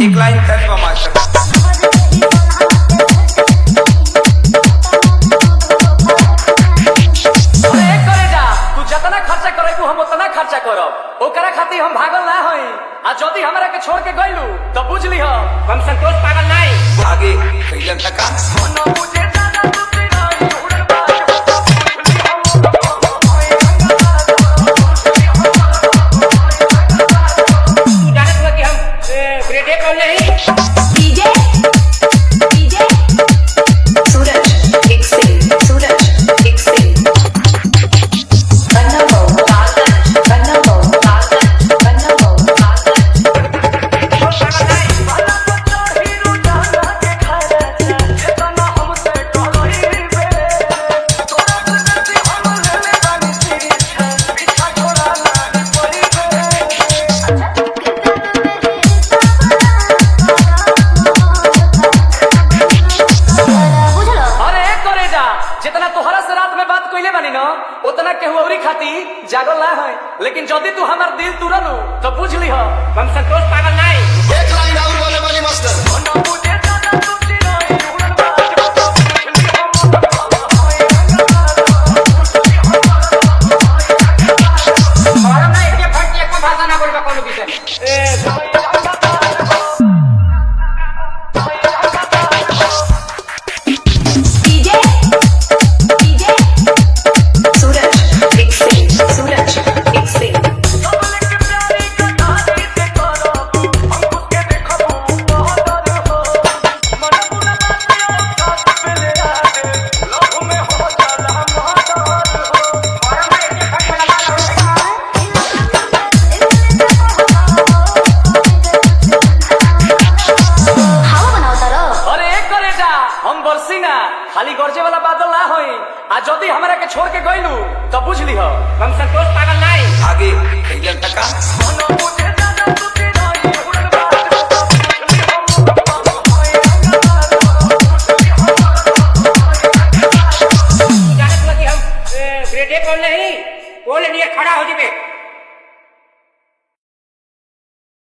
एक लाइन तक मास्टर खातिर हम भागल ना हई आ जदी हमरा के छोड़ के गइलू तो बुझ ली हो हम संतोष पागल नहीं भागे कैलन तका न मुझे दादा तुझे नहीं उड़न तू जाने तो कि हम ग्रेड ए कॉल नहीं डीजे सूरज एक से जितना तोहरा से रात में बात कइले बानी न उतना केहू औरी खाती जागल ना है लेकिन जदी तू हमार दिल तुरलू तो बुझ ली हो हम संतोष पागल नहीं एक लाइन और बोले बानी मास्टर खाली गरजे वाला बादल ना होई आ जदी हमरा के छोड़ के गइलू तो बुझ ली हो हम संतोष पागल नहीं आगे कैलन तका न मुझे दादा तुझे नहीं उड़न जाने तो कि हम ग्रेड ए कॉल नहीं बोले नहीं खड़ा हो जिबे